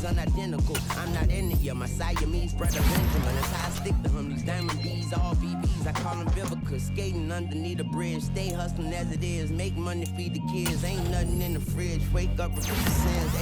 unidentical. I'm not in it, yeah, my Siamese brother Benjamin. That's how I stick to him. These diamond B's, all BBs, I call them Vivica. Skating underneath the bridge, stay hustling as it is. Make money, feed the kids, ain't nothing in the fridge. Wake up, repeat the sins,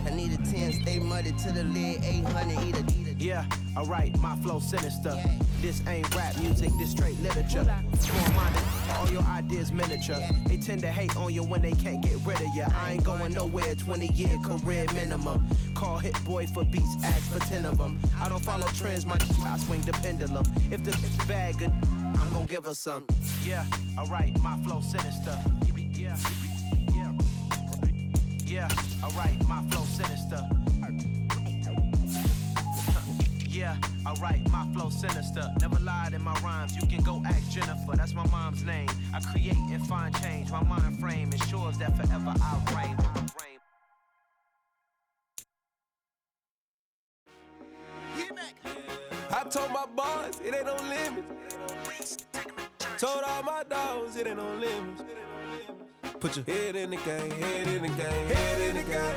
8, I need a 10, stay muddy to the lid, 800, eat a. Yeah, alright, my flow sinister. This ain't rap music, this straight literature. Small-minded, all your ideas miniature. They tend to hate on you when they can't get rid of you. I ain't going nowhere, 20-year career minimum. Call Hit Boy for beats, ask for 10 of them. I don't follow trends, my I swing the pendulum. If the bag good, I'm gon' give her some. Yeah, alright, my flow sinister. Yeah, yeah. Yeah, alright, my flow sinister. Yeah, alright, my flow sinister. Never lied in my rhymes, you can go ask Jennifer. That's my mom's name. I create and find change. My mind frame ensures that forever I'll reign. I told my boss, it ain't no limit. Told all my dogs, it ain't no limits. Put your head in the game, head in the game, head in the game.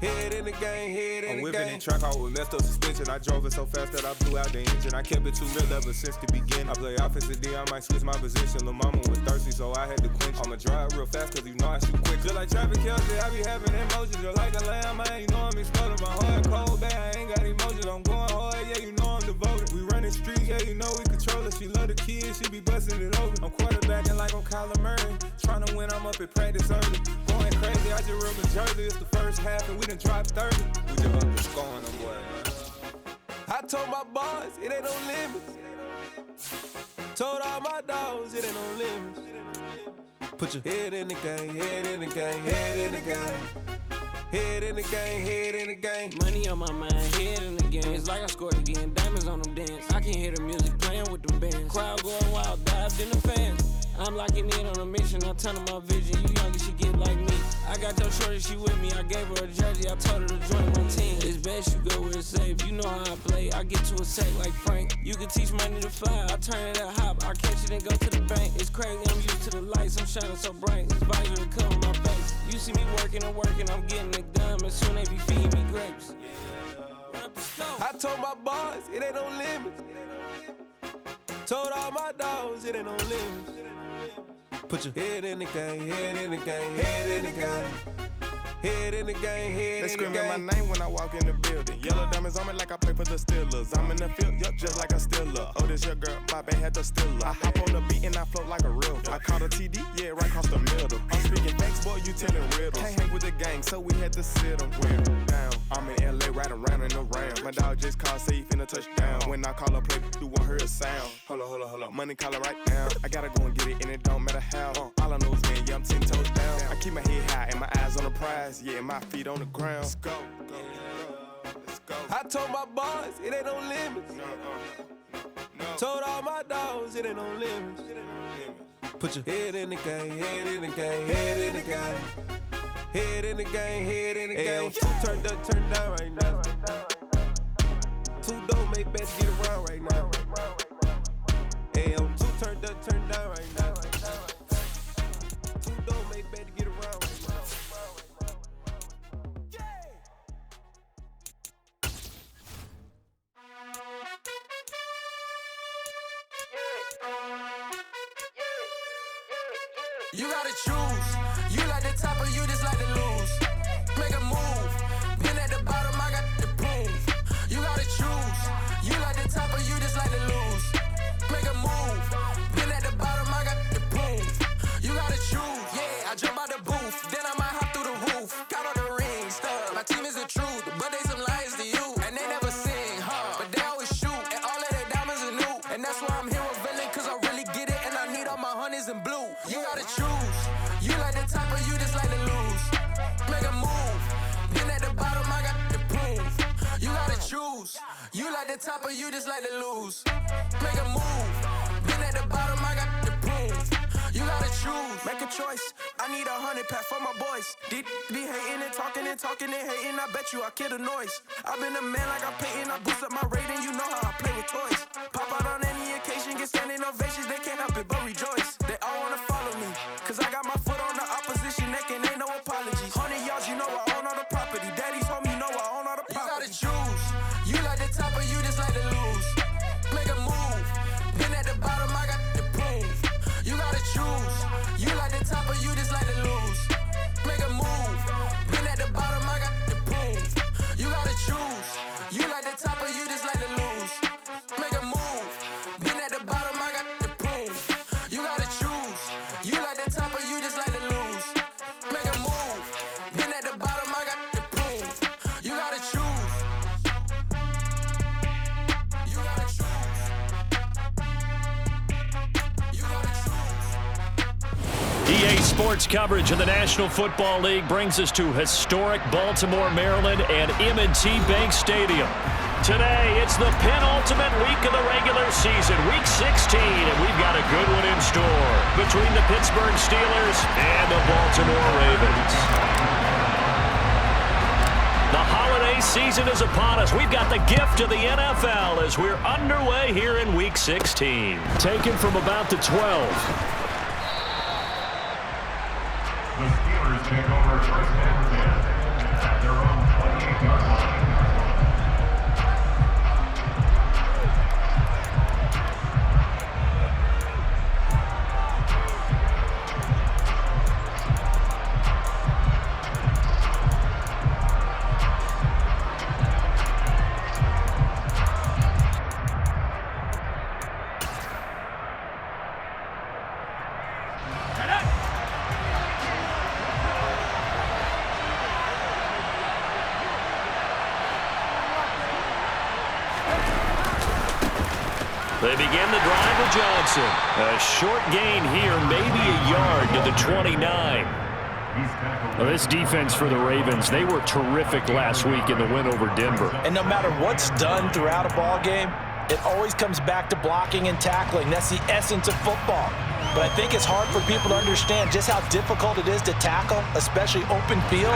Head in the game, head in the game. I'm whipping in track out with messed up suspension. I drove it so fast that I blew out the engine. I kept it too real ever since the beginning. I play offensive D, I might switch my position. Lil' mama was thirsty, so I had to quench. I'ma drive real fast, cause you know I shoot quick. Just like traffic Kelsey, I be having emotions. Just like a lamb, man, you know I'm exploding. My heart cold, bad, I ain't got emotions. I'm going hard, yeah, you know I'm devoted. We running streets, yeah, you know we control it. She love the kids, she be busting it over. I'm quarterbacking like I'm Kyler Murray. Tryna win, I'm up at practice early. Going crazy, I just remember Jersey. It's the first half and we done dropped 30. We just up the scoring them, boy, man. I told my boss, it ain't no limits. Told all my dogs, it ain't no limits. Put your head in the game, head in the game, head in the game. Head in the game, head in the game. Money on my mind, head in the game. It's like I scored again, diamonds on them dance. I can hear the music playing with them bands. Crowd going wild, dived in the fans. I'm locking in on a mission, I'm turning my vision. You young and she get like me. I got your shorty, she with me. I gave her a jersey, I told her to join my team. It's best you go where it's safe. You know how I play, I get to a sack like Frank. You can teach money to fly, I turn it at hop. I catch it and go to the bank. It's crazy, I'm used to the lights, I'm shining so bright. This visor to cover my face. You see me working and working, I'm getting it done. And soon they be feeding me grapes. I told my boss, it ain't no limits. Told all my dogs, it ain't no limits. Put your head in the game, head in the game, head in the game. Head in the game, head in the game. They screaming my name when I walk in the building. Yellow diamonds on me like I play for the Steelers. I'm in the field, yup, just like a Steeler. Oh, this your girl, my bad had the Steeler. I hop on the beat and I float like a river. I caught a TD, yeah, right across the middle. I'm speaking thanks, boy, you telling riddles. Can't hang with the gang, so we had to sit them down. I'm in LA, riding around in the Ram. My dog just called, say he finna touchdown. When I call a play, do want her a sound. Hold up, money call it right down. I gotta go and get it, and it don't matter how. All I know is, man, yeah, I'm 10 toes down. I keep my head high and my eyes on the prize. Yeah, my feet on the ground. Let's go. Let's go. I told my boss, it ain't no limits. No. Told all my dogs, it ain't no limits. Put your head in the game, head in the game, head in the game. Head in the game, head in the game. Turned up, turned down right now. Two dope make bets get around right now. Hey, I'm two turned up, turned down right now. Two dope make bets get around right now. You gotta choose. You like the top or you just like to lose. Make a move. Been at the bottom, I got the proof. You gotta choose. You like the top or you just like to lose. Make a move. Been at the bottom, I got the proof. You gotta choose. Yeah, I jump out the booth, then I might hop through the roof. Got all the rings, stuff. My team is the truth, but they some liars to you. And they never sing, but they always shoot. And all of their diamonds are new. And that's why I'm here with villain, cause I really get it. And I need all my honeys in blue. You gotta choose. You like the top or you just like to lose. Make a move. Been at the bottom, I got the proof. You gotta choose. You like the top or you just like to lose. Make a move. Been at the bottom, I got the proof. You gotta choose. Make a choice. I need 100 pack for my boys. Be hating and talking and hating. I bet you I kill the noise. I've been a man like I'm Peyton. I boost up my rating. You know how I play with toys. Pop out on any occasion, get standing ovations. They can't help it but rejoice. They all wanna follow me, cause I got my foot on the opposition neck and ain't no apologies. 100 yards, you know I own all the property. Daddy told me, you know I own all the EA Sports coverage of the National Football League brings us to historic Baltimore, Maryland and M&T Bank Stadium. Today, it's the penultimate week of the regular season, Week 16, and we've got a good one in store between the Pittsburgh Steelers and the Baltimore Ravens. The holiday season is upon us. We've got the gift of the NFL as we're underway here in Week 16. Taken from about the 12. The Steelers take over first and 10 at their own 28-yard line. They begin the drive with Johnson. A short gain here, maybe a yard to the 29. Well, this defense for the Ravens, they were terrific last week in the win over Denver. And no matter what's done throughout a ball game, it always comes back to blocking and tackling. That's the essence of football. But I think it's hard for people to understand just how difficult it is to tackle, especially open field.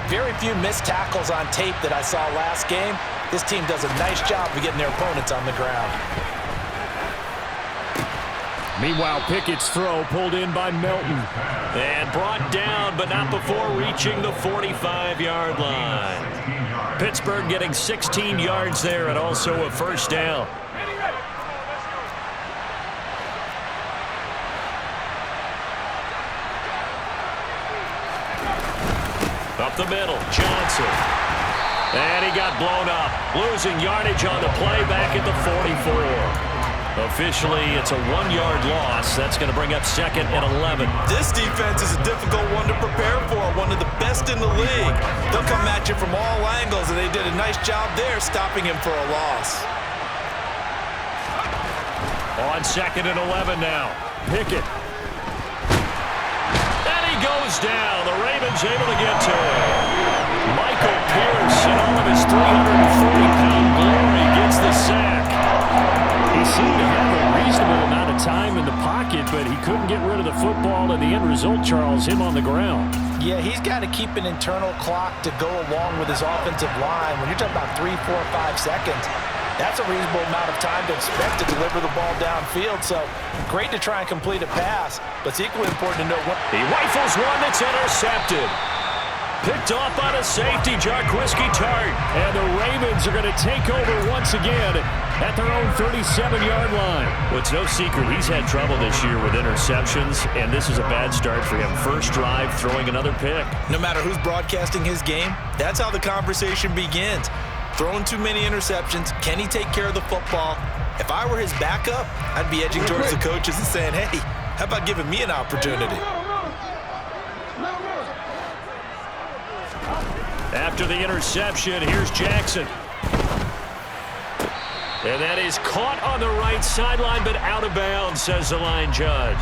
Very few missed tackles on tape that I saw last game. This team does a nice job of getting their opponents on the ground. Meanwhile, Pickett's throw pulled in by Melton. And brought down, but not before reaching the 45-yard line. Pittsburgh getting 16 yards there and also a first down. Up the middle, Johnson. And he got blown up. Losing yardage on the play back at the 44. Officially, it's a 1-yard loss. That's going to bring up second and 11. This defense is a difficult one to prepare for, one of the best in the league. They'll come at you from all angles, and they did a nice job there stopping him for a loss. On second and 11 now. Pickett. And he goes down. The Ravens able to get to him. Michael Pierce, in all of his 340-pound glory, gets the sack. He seemed to have a reasonable amount of time in the pocket, but he couldn't get rid of the football, and the end result, Charles, him on the ground. Yeah, he's got to keep an internal clock to go along with his offensive line. When you're talking about 3, 4, 5 seconds, that's a reasonable amount of time to expect to deliver the ball downfield. So great to try and complete a pass, but it's equally important to know what. He rifles one that's intercepted. Picked off by the safety, Jarquiski Tart. And the Ravens are going to take over once again at their own 37-yard line. Well, it's no secret he's had trouble this year with interceptions, and this is a bad start for him. First drive, throwing another pick. No matter who's broadcasting his game, that's how the conversation begins. Throwing too many interceptions, can he take care of the football? If I were his backup, I'd be edging towards the coaches and saying, hey, how about giving me an opportunity? After the interception, here's Jackson. And that is caught on the right sideline, but out of bounds, says the line judge.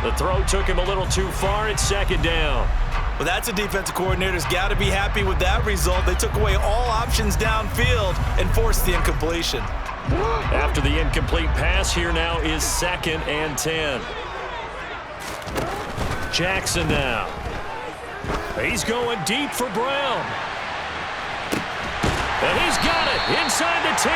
The throw took him a little too far. It's second down. Well, that's a defensive coordinator's got to be happy with that result. They took away all options downfield and forced the incompletion. After the incomplete pass, here now is second and 10. Jackson now. He's going deep for Brown. And he's got it inside the 10.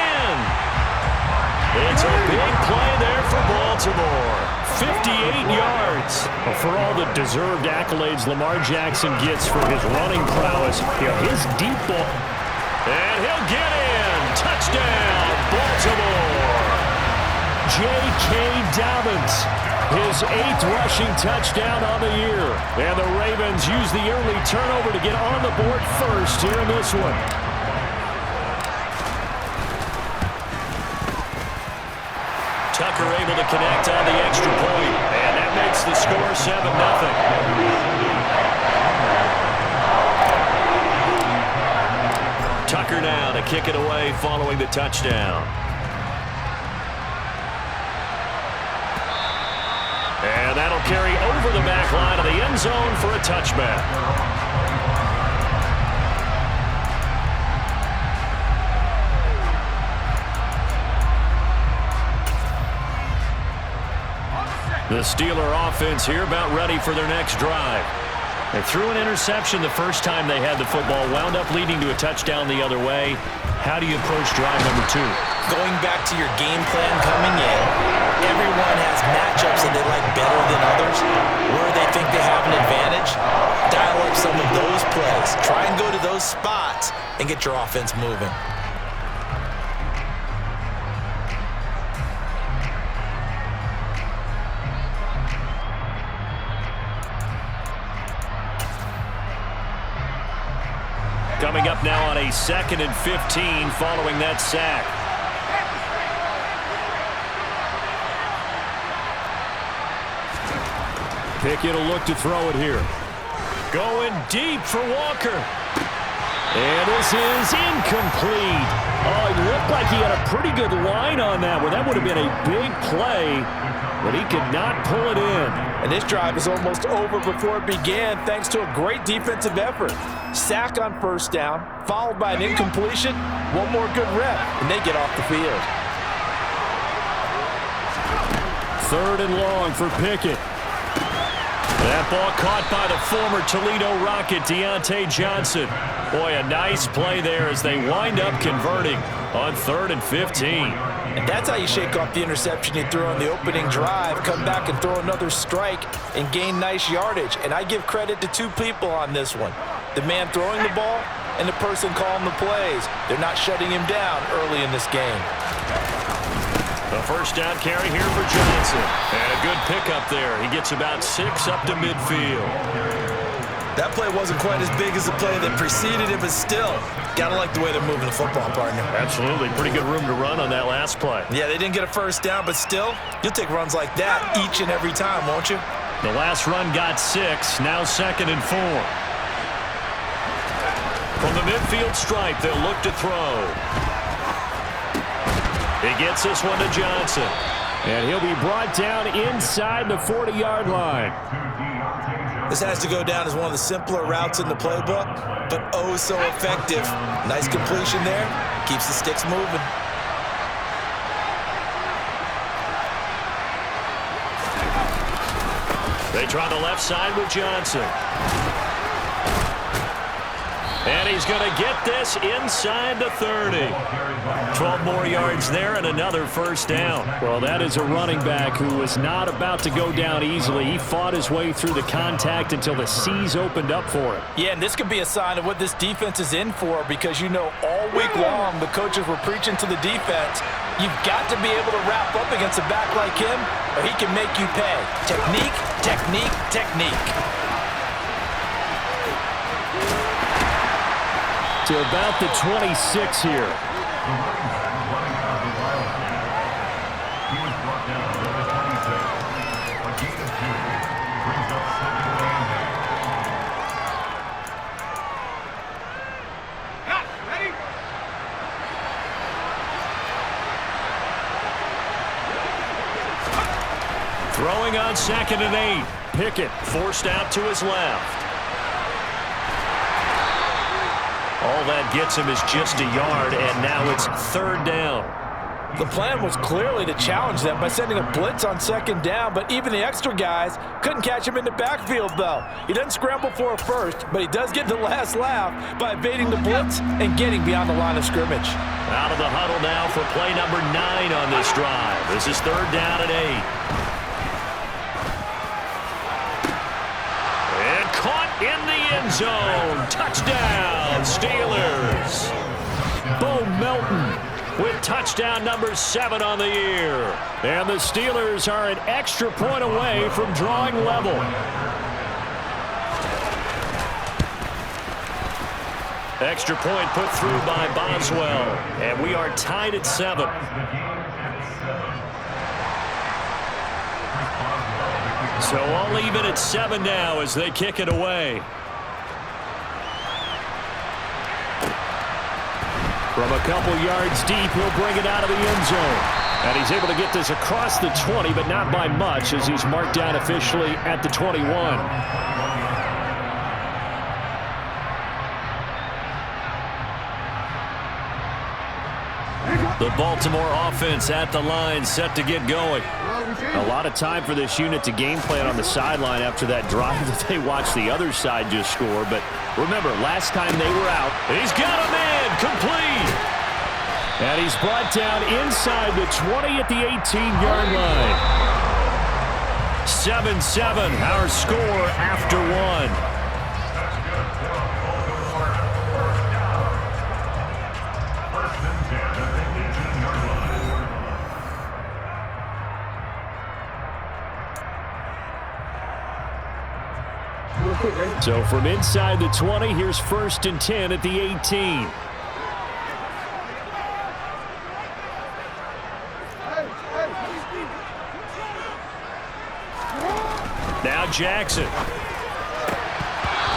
It's a big play there for Baltimore. 58 yards. Well, for all the deserved accolades Lamar Jackson gets for his running prowess, his deep ball. And he'll get in. Touchdown, Baltimore. J.K. Dobbins. His 8th rushing touchdown on the year. And the Ravens use the early turnover to get on the board first here in this one. Tucker able to connect on the extra point. And that makes the score 7-0. Tucker now to kick it away following the touchdown. And And that'll carry over the back line of the end zone for a touchback. The Steeler offense here about ready for their next drive. They threw an interception the first time they had the football, wound up leading to a touchdown the other way. How do you approach drive number 2? Going back to your game plan coming in, everyone has matchups that they like better than others. Where they think they have an advantage, dial up some of those plays. Try and go to those spots and get your offense moving. Coming up now on a 2nd and 15 following that sack. Pickett will look to throw it here. Going deep for Walker. And this is incomplete. Oh, it looked like he had a pretty good line on that one. That would have been a big play, but he could not pull it in. And this drive is almost over before it began thanks to a great defensive effort. Sack on first down, followed by an incompletion. One more good rep, and they get off the field. 3rd and long for Pickett. That ball caught by the former Toledo Rocket, Deontay Johnson. Boy, a nice play there as they wind up converting on 3rd and 15. And that's how you shake off the interception you threw on the opening drive, come back and throw another strike and gain nice yardage. And I give credit to 2 people on this one. The man throwing the ball and the person calling the plays. They're not shutting him down early in this game. The first down carry here for Johnson. And a good pickup there. He gets about 6 up to midfield. That play wasn't quite as big as the play that preceded it, but still, gotta like the way they're moving the football, partner. Absolutely. Pretty good room to run on that last play. Yeah, they didn't get a first down, but still, you'll take runs like that each and every time, won't you? The last run got 6, now 2nd and 4. From the midfield stripe, they'll look to throw. He gets this one to Johnson. And he'll be brought down inside the 40-yard line. This has to go down as one of the simpler routes in the playbook, but oh so effective. Nice completion there. Keeps the sticks moving. They try the left side with Johnson. And he's going to get this inside the 30. 12 more yards there and another first down. Well, that is a running back who was not about to go down easily. He fought his way through the contact until the seas opened up for him. Yeah, and this could be a sign of what this defense is in for, because you know all week long the coaches were preaching to the defense, you've got to be able to wrap up against a back like him or he can make you pay. Technique, technique, technique. To about the 26 here. Throwing on 2nd and 8. Pickett forced out to his left. All that gets him is just a yard, and now it's 3rd down. The plan was clearly to challenge them by sending a blitz on 2nd down, but even the extra guys couldn't catch him in the backfield, though. He doesn't scramble for a first, but he does get the last laugh by evading the blitz and getting beyond the line of scrimmage. Out of the huddle now for play number 9 on this drive. This is 3rd down and 8. And caught in the end zone. Touchdown, Steelers. Bo Melton with touchdown number 7 on the year. And the Steelers are an extra point away from drawing level. Extra point put through by Boswell. And we are tied at 7. So all even at 7 now as they kick it away. From a couple yards deep, he'll bring it out of the end zone. And he's able to get this across the 20, but not by much, as he's marked down officially at the 21. The Baltimore offense at the line, set to get going. A lot of time for this unit to game plan on the sideline after that drive that they watched the other side just score. But remember, last time they were out, he's got a man complete. And he's brought down inside the 20 at the 18-yard line. 7-7, our score after one. So from inside the 20, here's 1st and 10 at the 18. Now Jackson.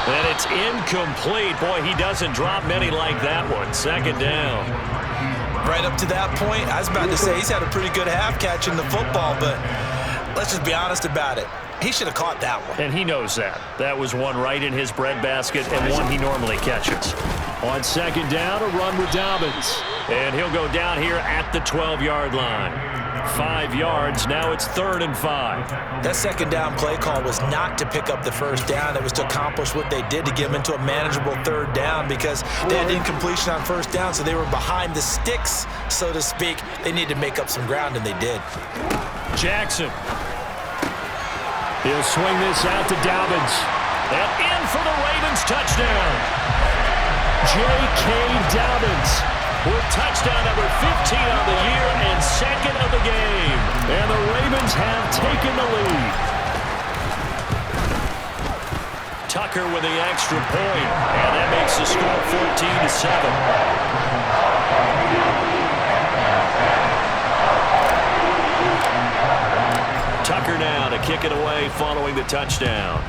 And it's incomplete. Boy, he doesn't drop many like that one. 2nd down. Right up to that point, I was about to say he's had a pretty good half catching the football, but let's just be honest about it. He should have caught that one. And he knows that. That was one right in his breadbasket and one he normally catches. On 2nd down, a run with Dobbins. And he'll go down here at the 12-yard line. 5 yards. Now it's 3rd and 5. That 2nd down play call was not to pick up the 1st down. It was to accomplish what they did to get them into a manageable 3rd down because they had incompletion on 1st down, so they were behind the sticks, so to speak. They needed to make up some ground, and they did. Jackson. He'll swing this out to Dobbins. And in for the Ravens touchdown. J.K. Dobbins with touchdown number 15 on the year and 2nd of the game. And the Ravens have taken the lead. Tucker with the extra point. And that makes the score 14-7. Tucker now to kick it away following the touchdown.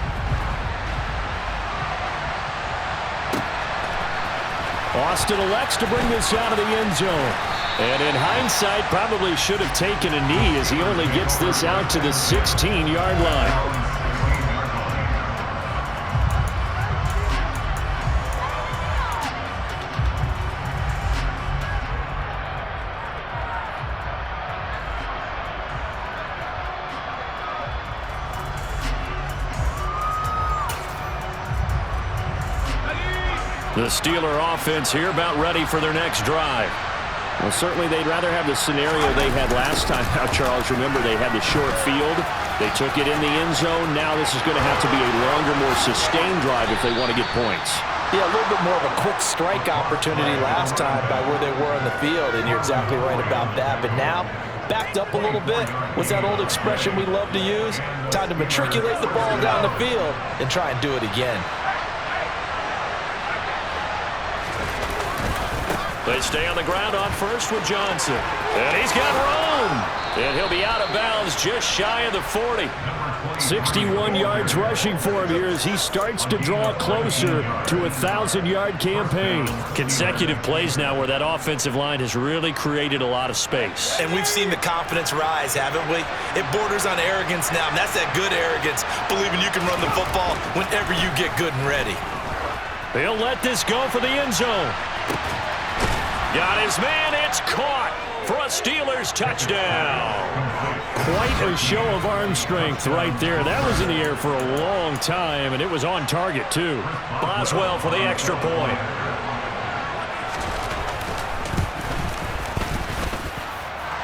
Austin elects to bring this out of the end zone. And in hindsight, probably should have taken a knee as he only gets this out to the 16-yard line. The Steeler offense here about ready for their next drive. Well, certainly they'd rather have the scenario they had last time. Now, Charles, remember they had the short field. They took it in the end zone. Now this is going to have to be a longer, more sustained drive if they want to get points. Yeah, a little bit more of a quick strike opportunity last time by where they were on the field, and you're exactly right about that. But now, backed up a little bit. What's that old expression we love to use? Time to matriculate the ball down the field and try and do it again. They stay on the ground on 1st with Johnson. And he's got room. And he'll be out of bounds just shy of the 40. 61 yards rushing for him here as he starts to draw closer to a 1,000-yard campaign. Consecutive plays now where that offensive line has really created a lot of space. And we've seen the confidence rise, haven't we? It borders on arrogance now, and that's that good arrogance, believing you can run the football whenever you get good and ready. He'll let this go for the end zone. Got his man, it's caught for a Steelers touchdown. Quite a show of arm strength right there. That was in the air for a long time, and it was on target, too. Boswell for the extra point.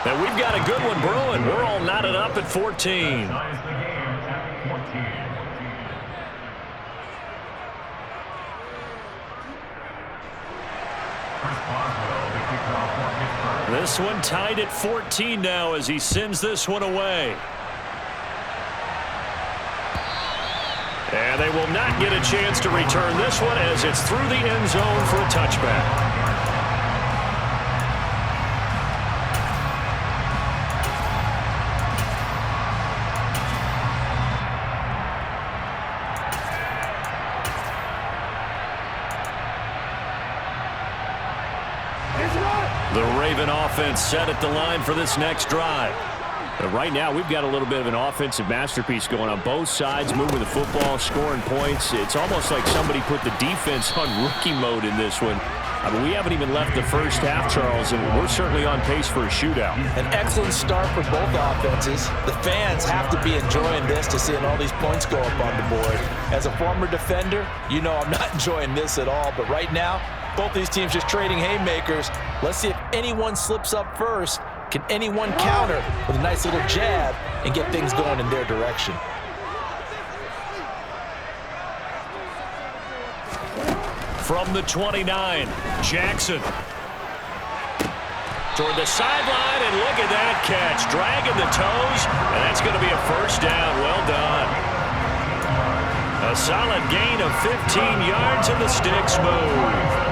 And we've got a good one brewing. We're all knotted up at 14. This one tied at 14 now as he sends this one away. And they will not get a chance to return this one as it's through the end zone for a touchback. The Raven offense set at the line for this next drive. But right now, we've got a little bit of an offensive masterpiece going on both sides, moving the football, scoring points. It's almost like somebody put the defense on rookie mode in this one. I mean, we haven't even left the first half, Charles, and we're certainly on pace for a shootout. An excellent start for both offenses. The fans have to be enjoying this to seeing all these points go up on the board. As a former defender, you know I'm not enjoying this at all, but right now, both these teams just trading haymakers. Let's see if anyone slips up first. Can anyone counter with a nice little jab and get things going in their direction? From the 29, Jackson. Toward the sideline, and look at that catch. Dragging the toes, and that's going to be a first down. Well done. A solid gain of 15 yards, and the sticks move.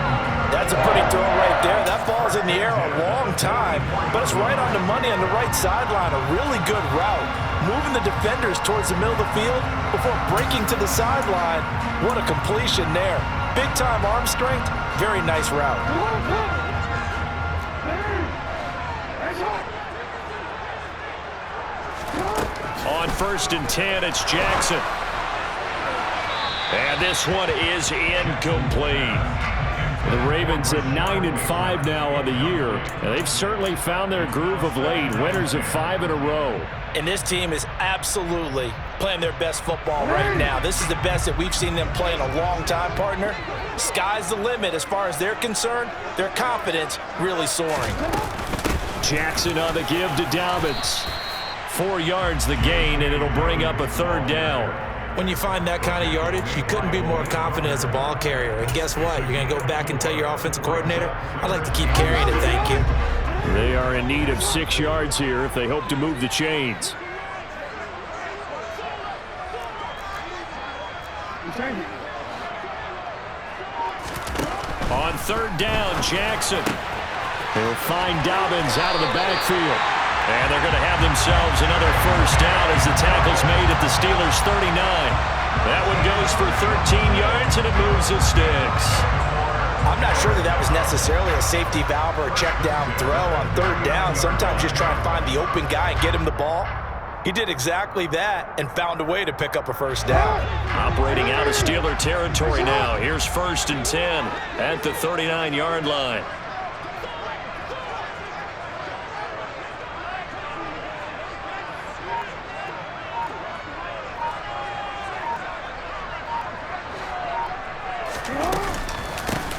That's a pretty throw right there. That ball's in the air a long time, but it's right on the money on the right sideline. A really good route. Moving the defenders towards the middle of the field before breaking to the sideline. What a completion there. Big-time arm strength. Very nice route. On 1st and 10, it's Jackson. And this one is incomplete. The Ravens at 9-5 now on the year. And they've certainly found their groove of late. Winners of 5 in a row. And this team is absolutely playing their best football right now. This is the best that we've seen them play in a long time, partner. Sky's the limit as far as they're concerned. Their confidence really soaring. Jackson on the give to Dobbins. 4 yards the gain, and it'll bring up a 3rd down. When you find that kind of yardage, you couldn't be more confident as a ball carrier. And guess what? You're going to go back and tell your offensive coordinator, I'd like to keep carrying it, thank you. They are in need of 6 yards here if they hope to move the chains. On 3rd down, Jackson. He'll find Dobbins out of the backfield. And they're going to have themselves another first down as the tackle's made at the Steelers' 39. That one goes for 13 yards, and it moves the sticks. I'm not sure that was necessarily a safety valve or a check down throw on 3rd down. Sometimes just try and find the open guy and get him the ball. He did exactly that and found a way to pick up a first down. Operating out of Steeler territory now. Here's 1st and 10 at the 39-yard line.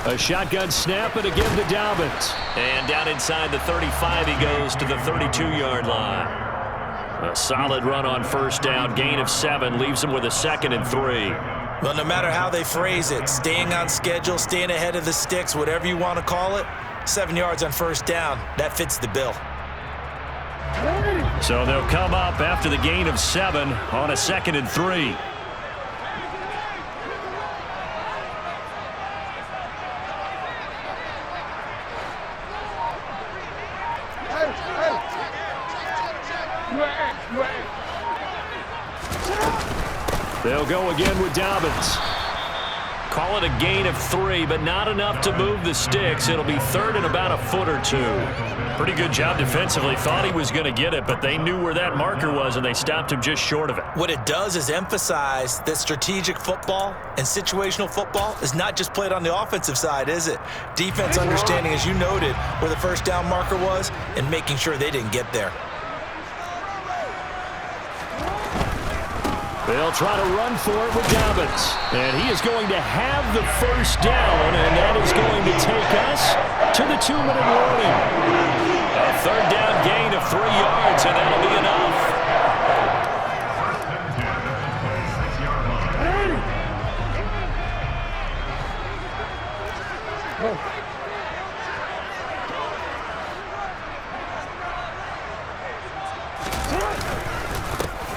A shotgun snap and a give to Dobbins. And down inside the 35 he goes to the 32-yard line. A solid run on 1st down. Gain of 7 leaves him with a 2nd and 3. Well, no matter how they phrase it, staying on schedule, staying ahead of the sticks, whatever you want to call it, 7 yards on 1st down, that fits the bill. So they'll come up after the gain of 7 on a 2nd and 3. They'll go again with Dobbins. Call it a gain of 3, but not enough to move the sticks. It'll be 3rd and about a foot or 2. Pretty good job defensively. Thought he was going to get it, but they knew where that marker was, and they stopped him just short of it. What it does is emphasize that strategic football and situational football is not just played on the offensive side, is it? Defense understanding, as you noted, where the 1st down marker was and making sure they didn't get there. They'll try to run for it with Dobbins. And he is going to have the 1st down, and that is going to take us to the 2-minute warning. A 3rd down gain of 3 yards, and that'll be enough.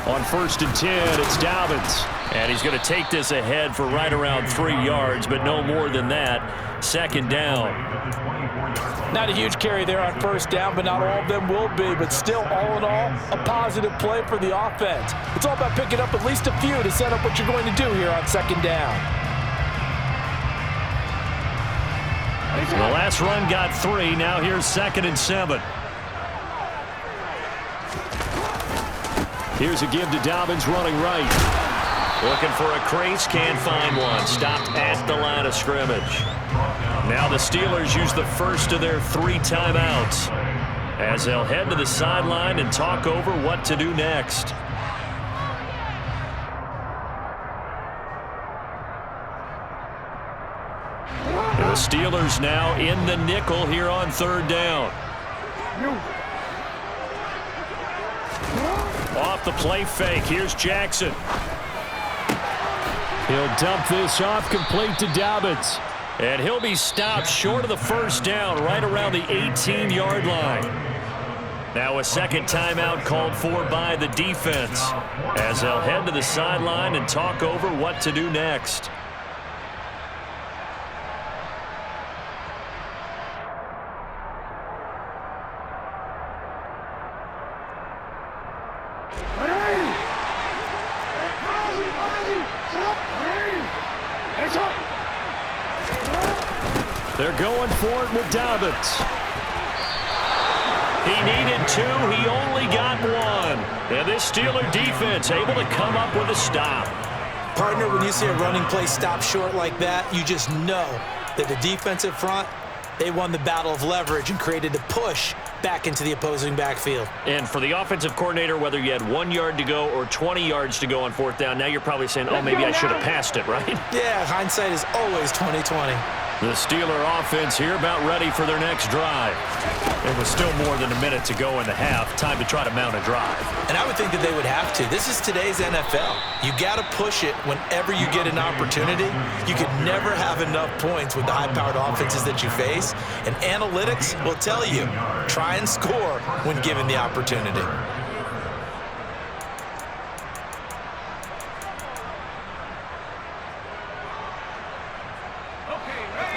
On 1st and 10, it's Dobbins. And he's going to take this ahead for right around 3 yards, but no more than that. 2nd down. Not a huge carry there on 1st down, but not all of them will be. But still, all in all, a positive play for the offense. It's all about picking up at least a few to set up what you're going to do here on 2nd down. The last run got 3. Now here's 2nd and 7. Here's a give to Dobbins running right. Looking for a crease, can't find one. Stopped at the line of scrimmage. Now the Steelers use the first of their 3 timeouts as they'll head to the sideline and talk over what to do next. The Steelers now in the nickel here on 3rd down. Off the play fake. Here's Jackson. He'll dump this off complete to Dobbins. And he'll be stopped short of the 1st down right around the 18-yard line. Now a 2nd timeout called for by the defense as they'll head to the sideline and talk over what to do next. They're going for it with Dobbins. He needed 2. He only got 1. And this Steeler defense able to come up with a stop. Partner, when you see a running play stop short like that, you just know that the defensive front, they won the battle of leverage and created the push back into the opposing backfield. And for the offensive coordinator, whether you had 1 yard to go or 20 yards to go on 4th down, now you're probably saying, oh, maybe I should have passed it, right? Yeah, hindsight is always 20/20. The Steeler offense here about ready for their next drive. It was still more than a minute to go in the half. Time to try to mount a drive. And I would think that they would have to. This is today's NFL. You got to push it whenever you get an opportunity. You could never have enough points with the high-powered offenses that you face. And analytics will tell you, try and score when given the opportunity.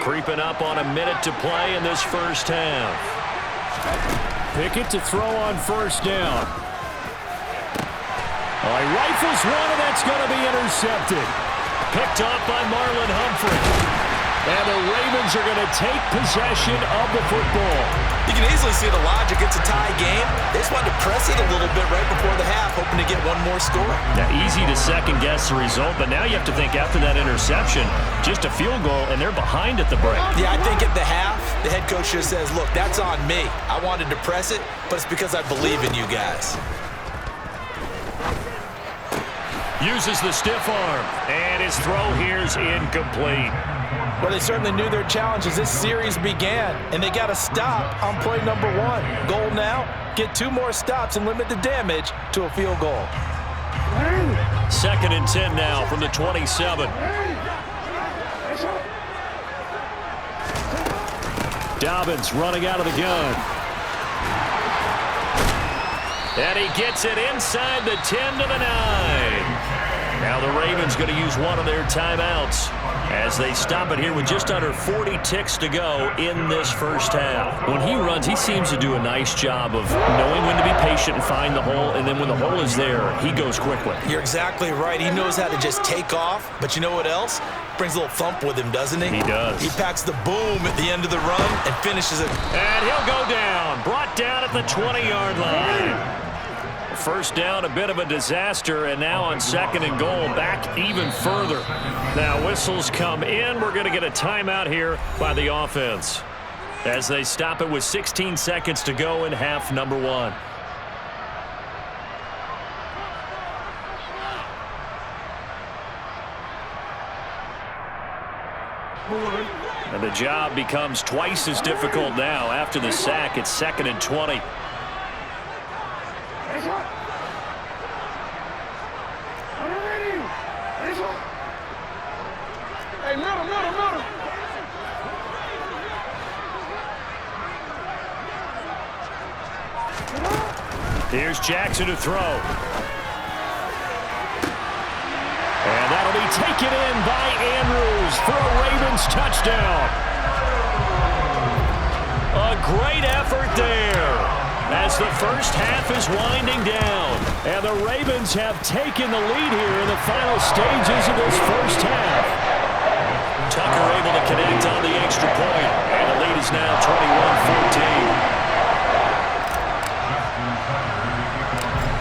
Creeping up on a minute to play in this 1st half. Pickett to throw on 1st down. Oh, he rifles one, and that's going to be intercepted. Picked off by Marlon Humphrey. And the Ravens are going to take possession of the football. You can easily see the logic. It's a tie game. They just wanted to press it a little bit right before the half, hoping to get one more score. Now, easy to second-guess the result, but now you have to think after that interception, just a field goal, and they're behind at the break. Yeah, I think at the half, the head coach just says, look, that's on me. I wanted to press it, but it's because I believe in you guys. Uses the stiff arm, and his throw here's incomplete. Well, they certainly knew their challenge as this series began, and they got to stop on play number 1. Goal now, get 2 more stops and limit the damage to a field goal. 2nd and 10 now from the 27. Dobbins running out of the gun. And he gets it inside the 10 to the 9. Now the Ravens going to use one of their timeouts as they stop it here with just under 40 ticks to go in this 1st half. When he runs, he seems to do a nice job of knowing when to be patient and find the hole, and then when the hole is there, he goes quickly. You're exactly right. He knows how to just take off, but you know what else? Brings a little thump with him, doesn't he? He does. He packs the boom at the end of the run and finishes it. And he'll go down, brought down at the 20-yard line. 1st down, a bit of a disaster, and now on 2nd and goal, back even further. Now whistles come in. We're going to get a timeout here by the offense as they stop it with 16 seconds to go in half number 1. And the job becomes twice as difficult now after the sack. It's 2nd and 20. Here's Jackson to throw. And that'll be taken in by Andrews for a Ravens touchdown. A great effort there as the 1st half is winding down. And the Ravens have taken the lead here in the final stages of this 1st half. Tucker able to connect on the extra point, and the lead is now 21-14.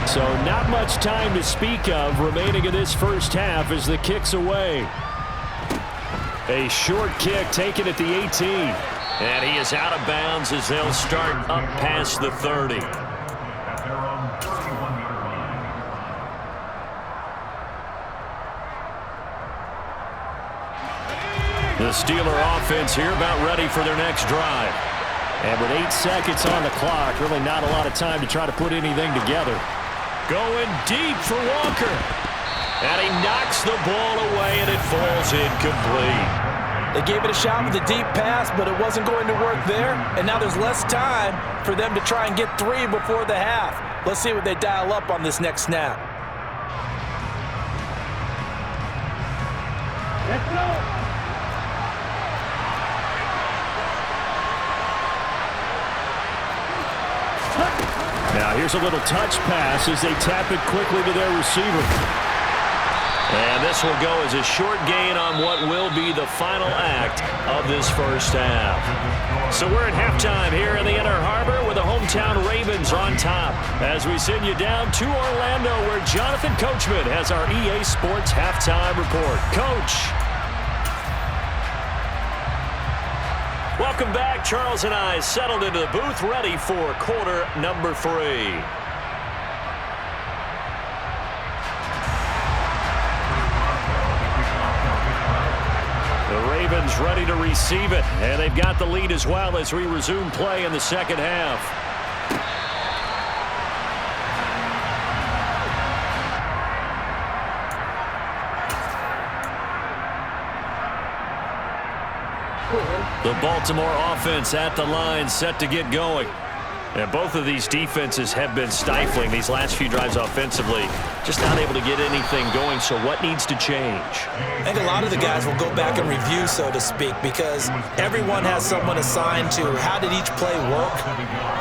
So not much time to speak of remaining in this first half as the kick's away. A short kick taken at the 18. And he is out of bounds as they'll start up past the 30. The Steeler offense here about ready for their next drive. And with 8 seconds on the clock, really not a lot of time to try to put anything together. Going deep for Walker. And he knocks the ball away, and it falls incomplete. They gave it a shot with a deep pass, but it wasn't going to work there. And now there's less time for them to try and get 3 before the half. Let's see what they dial up on this next snap. Let's go. Now here's a little touch pass as they tap it quickly to their receiver. And this will go as a short gain on what will be the final act of this first half. So we're at halftime here in the Inner Harbor with the hometown Ravens on top as we send you down to Orlando where Jonathan Coachman has our EA Sports halftime report. Coach. Welcome back. Charles and I settled into the booth ready for quarter number 3. The Ravens ready to receive it, and they've got the lead as well as we resume play in the second half. The Baltimore offense at the line set to get going. And both of these defenses have been stifling these last few drives offensively. Just not able to get anything going, so what needs to change? I think a lot of the guys will go back and review, so to speak, because everyone has someone assigned to how did each play work.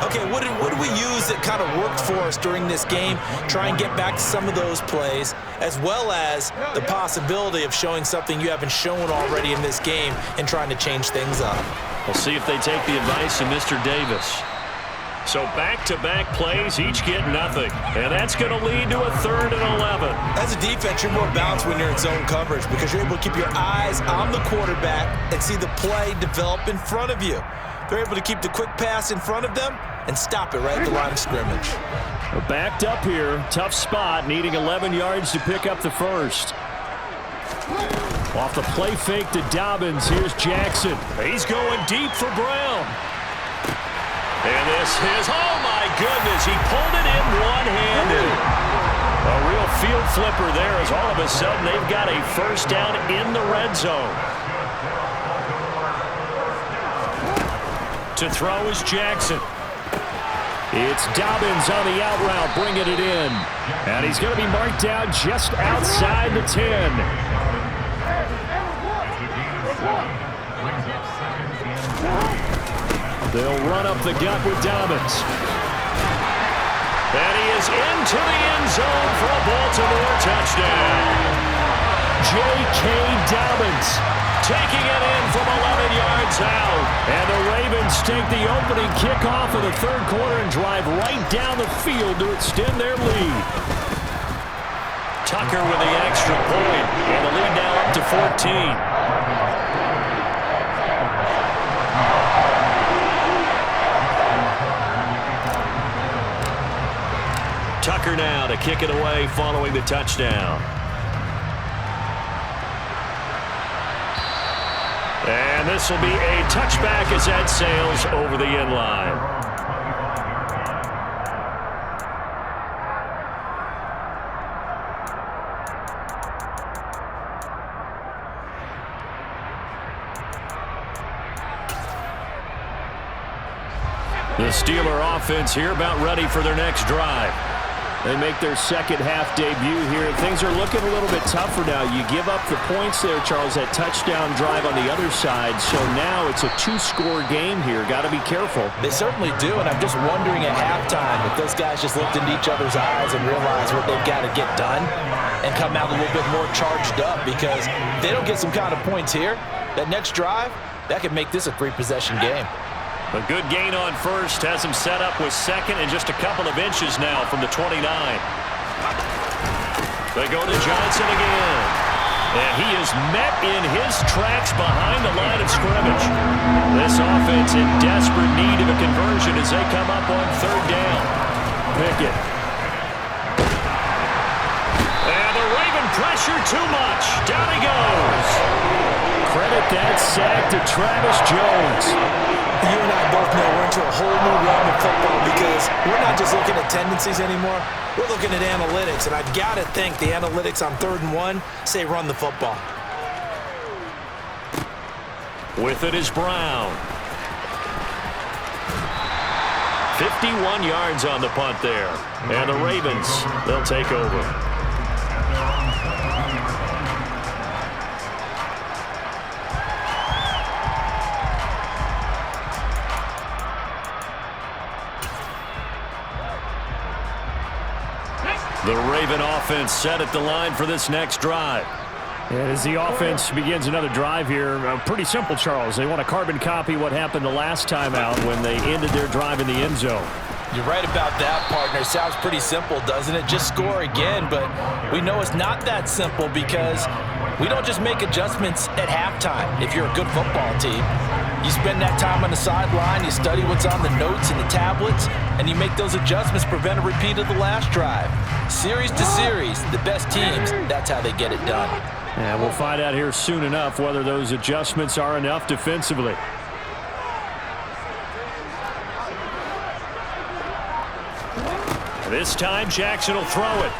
Okay, what did we use that kind of worked for us during this game? Try and get back to some of those plays, as well as the possibility of showing something you haven't shown already in this game and trying to change things up. We'll see if they take the advice of Mr. Davis. So back-to-back plays, each get nothing. And that's going to lead to a 3rd and 11. As a defense, you're more balanced when you're in zone coverage because you're able to keep your eyes on the quarterback and see the play develop in front of you. They're able to keep the quick pass in front of them and stop it right at the line of scrimmage. We're backed up here. Tough spot, needing 11 yards to pick up the first. Off the play fake to Dobbins. Here's Jackson. He's going deep for Brown. And this is, oh my goodness, he pulled it in one-handed. A real field flipper there as all of a sudden they've got a first down in the red zone. To throw is Jackson. It's Dobbins on the out route, bringing it in. And he's going to be marked down just outside the 10. They'll run up the gut with Dobbins. And he is into the end zone for a Baltimore touchdown. J.K. Dobbins taking it in from 11 yards out. And the Ravens take the opening kickoff of the 3rd quarter and drive right down the field to extend their lead. Tucker with the extra point, and the lead now up to 14. Tucker now to kick it away following the touchdown. And this will be a touchback as that sails over the end line. The Steeler offense here about ready for their next drive. They make their second half debut here. Things are looking a little bit tougher now. You give up the points there, Charles, that touchdown drive on the other side. So now it's a 2-score game here. Got to be careful. They certainly do, and I'm just wondering at halftime if those guys just looked into each other's eyes and realized what they've got to get done and come out a little bit more charged up, because if they don't get some kind of points here, that next drive, that could make this a 3-possession game. A good gain on first has him set up with second and just a couple of inches now from the 29. They go to Johnson again. And he is met in his tracks behind the line of scrimmage. This offense in desperate need of a conversion as they come up on third down. Pickett. And the Raven pressure too much. Down he goes. Credit that sack to Travis Jones. You and I both know we're into a whole new realm of football because we're not just looking at tendencies anymore. We're looking at analytics, and I've got to think the analytics on 3rd and 1 say run the football. With it is Brown. 51 yards on the punt there. And the Ravens, they'll take over. The Raven offense set at the line for this next drive. And as the offense begins another drive here, pretty simple, Charles. They want to carbon copy what happened the last time out when they ended their drive in the end zone. You're right about that, partner. Sounds pretty simple, doesn't it? Just score again, but we know it's not that simple because we don't just make adjustments at halftime if you're a good football team. You spend that time on the sideline, you study what's on the notes and the tablets, and you make those adjustments, prevent a repeat of the last drive. Series to series, the best teams, that's how they get it done. And we'll find out here soon enough whether those adjustments are enough defensively. This time Jackson will throw it.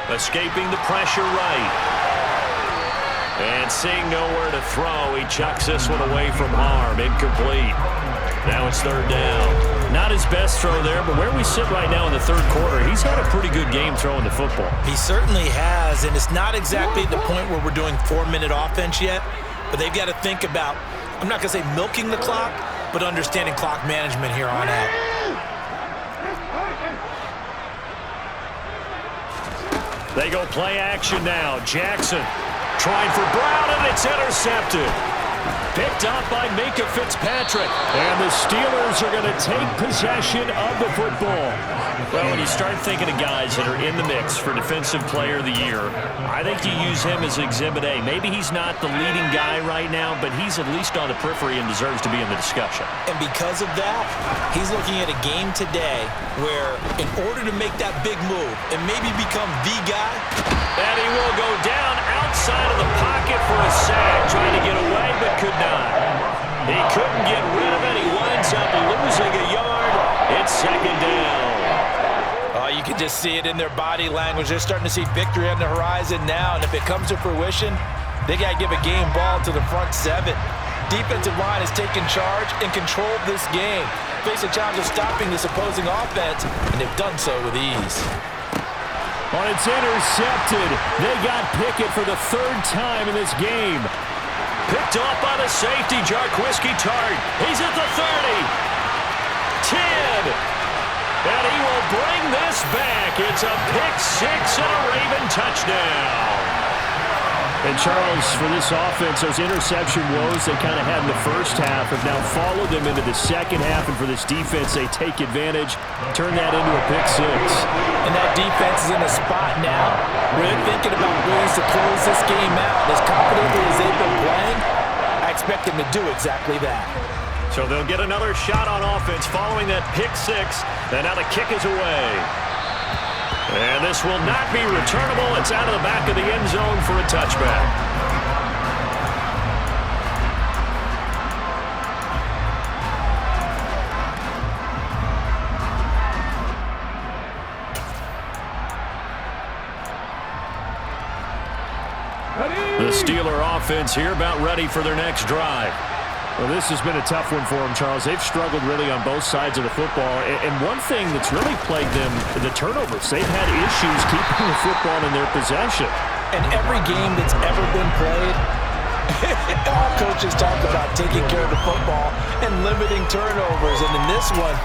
Escaping the pressure right. And seeing nowhere to throw, he chucks this one away from harm. Incomplete. Now it's 3rd down. Not his best throw there, but where we sit right now in the 3rd quarter, he's had a pretty good game throwing the football. He certainly has, and it's not exactly the point where we're doing 4-minute offense yet, but they've got to think about, I'm not going to say milking the clock, but understanding clock management here on out. They go play action now. Jackson trying for Brown, and it's intercepted. Picked up by Minka Fitzpatrick. And the Steelers are going to take possession of the football. Well, when you start thinking of guys that are in the mix for Defensive Player of the Year, I think you use him as Exhibit A. Maybe he's not the leading guy right now, but he's at least on the periphery and deserves to be in the discussion. And because of that, he's looking at a game today where in order to make that big move and maybe become the guy, and he will go down outside of the pocket for a sack, trying to get away but could not. He couldn't get rid of it. He winds up losing a yard. It's 2nd down. You can just see it in their body language. They're starting to see victory on the horizon now, and if it comes to fruition, they got to give a game ball to the front 7. Defensive line has taken charge and controlled this game. Face a challenge of stopping this opposing offense, and they've done so with ease. Well, it's intercepted. They got Pickett for the 3rd time in this game. Picked off by the safety, Jarquiski Tart. He's at the 30. 10. And he will bring this back. It's a pick-6 and a Raven touchdown. And Charles, for this offense, those interception woes they kind of had in the first half have now followed them into the second half. And for this defense, they take advantage, turn that into a pick-6. And that defense is in a spot now where they're thinking about ways to close this game out. As confidently as they've been playing, I expect them to do exactly that. So they'll get another shot on offense following that pick-6. And now the kick is away. And this will not be returnable. It's out of the back of the end zone for a touchback. The Steeler offense here about ready for their next drive. Well, this has been a tough one for them, Charles. They've struggled really on both sides of the football. And one thing that's really plagued them, the turnovers. They've had issues keeping the football in their possession. And every game that's ever been played, all coaches talk about taking care of the football and limiting turnovers. And in this one,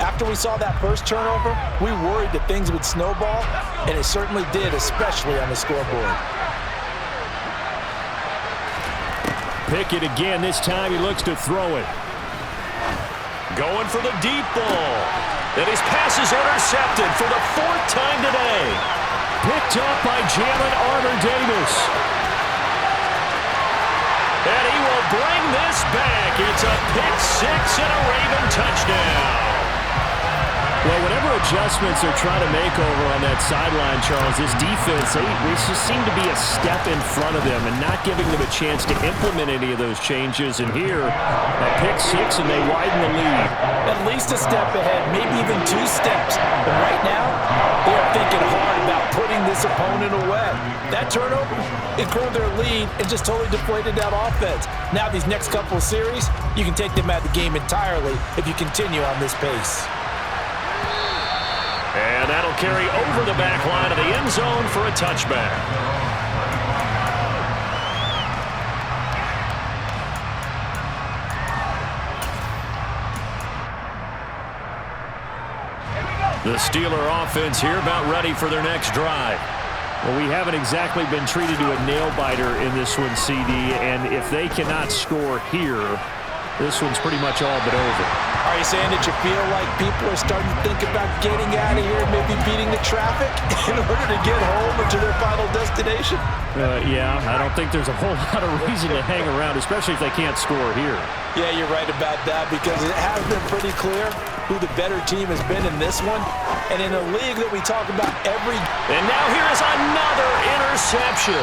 after we saw that first turnover, we worried that things would snowball, and it certainly did, especially on the scoreboard. Pickett again. This time he looks to throw it. Going for the deep ball. And his pass is intercepted for the 4th time today. Picked up by Jalen Armour-Davis. And he will bring this back. It's a pick 6 and a Raven touchdown. Well, whatever adjustments they're trying to make over on that sideline, Charles, this defense, they just seem to be a step in front of them and not giving them a chance to implement any of those changes. And here, a pick 6, and they widen the lead. At least a step ahead, maybe even 2 steps. But right now, they are thinking hard about putting this opponent away. That turnover, it grew their lead and just totally deflated that offense. Now these next couple of series, you can take them out of the game entirely if you continue on this pace. And that'll carry over the back line of the end zone for a touchback. The Steeler offense here about ready for their next drive. Well, we haven't exactly been treated to a nail-biter in this one, CD, and if they cannot score here, this one's pretty much all but over. Are you saying that you feel like people are starting to think about getting out of here, maybe beating the traffic in order to get home or to their final destination? Yeah, I don't think there's a whole lot of reason to hang around, especially if they can't score here. Yeah, you're right about that because it has been pretty clear who the better team has been in this one. And in a league that we talk about every... And now here is another interception.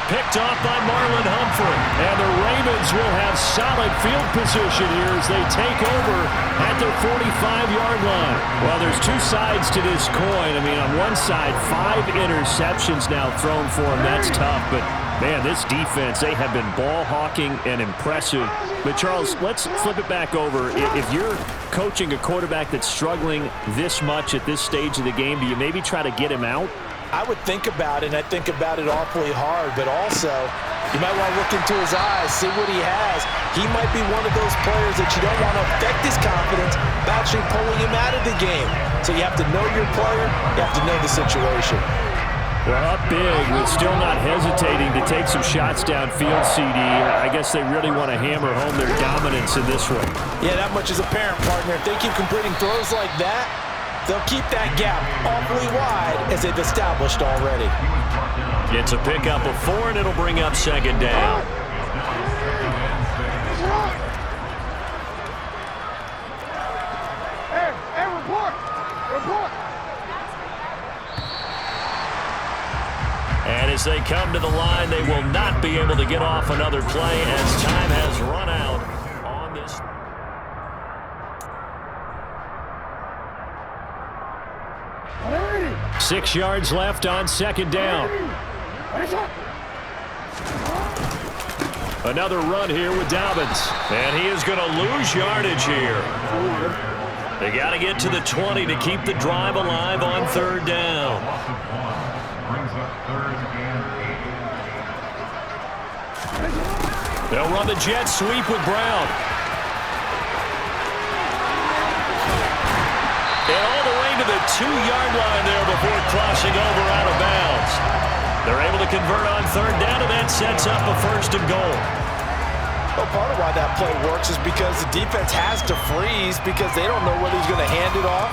Picked off by Marlon Humphrey. And the Ravens will have solid field position here as they take over at their 45-yard line. Well, there's 2 sides to this coin. I mean, on one side, 5 interceptions now thrown for them. That's tough, but man, this defense, they have been ball hawking and impressive. But Charles, let's flip it back over. If you're coaching a quarterback that's struggling this much at this stage of the game, do you maybe try to get him out? I would think about it, and I think about it awfully hard, but also you might want to look into his eyes, see what he has. He might be one of those players that you don't want to affect his confidence by actually pulling him out of the game. So you have to know your player, you have to know the situation. Well, up big, with still not hesitating to take some shots downfield, CD. I guess they really want to hammer home their dominance in this one. Yeah, that much is apparent, partner. If they keep completing throws like that, they'll keep that gap awfully wide as they've established already. It's a pickup of 4, and it'll bring up 2nd down. Hey, report! And as they come to the line, they will not be able to get off another play as time has run out on this. Hey. 6 yards left on 2nd down. Another run here with Dobbins. And he is going to lose yardage here. They got to get to the 20 to keep the drive alive on 3rd down. Brings up 3rd and 8. They'll run the jet sweep with Brown. And all the way to the 2-yard line there before crossing over out of bounds. They're able to convert on 3rd down, and that sets up a 1st and goal. Well, part of why that play works is because the defense has to freeze because they don't know whether he's going to hand it off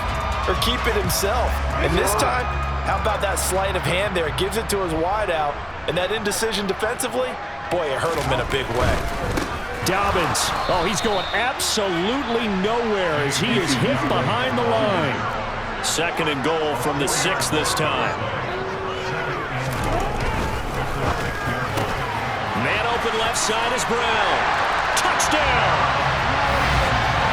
or keep it himself. And this time, how about that sleight of hand there? Gives it to his wideout, and that indecision defensively, boy, it hurt him in a big way. Dobbins, oh, he's going absolutely nowhere as he is hit behind the line. 2nd and goal from the 6 this time. Man open left side is Brown. Touchdown!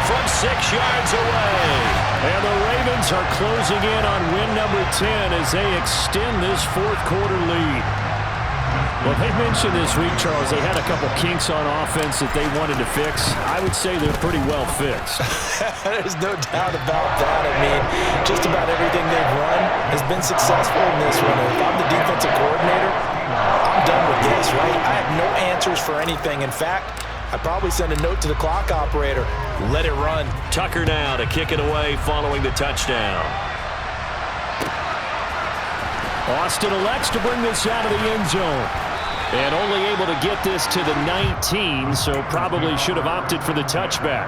From 6 yards away. And the Ravens are closing in on win number 10 as they extend this 4th quarter lead. Well, they mentioned this week, Charles, they had a couple kinks on offense that they wanted to fix. I would say they're pretty well fixed. There's no doubt about that. I mean, just about everything they've run has been successful in this one. If I'm the defensive coordinator, I'm done with this, right? I have no answers for anything. In fact, I'd probably send a note to the clock operator. Let it run. Tucker now to kick it away following the touchdown. Austin elects to bring this out of the end zone. And only able to get this to the 19, so probably should have opted for the touchback.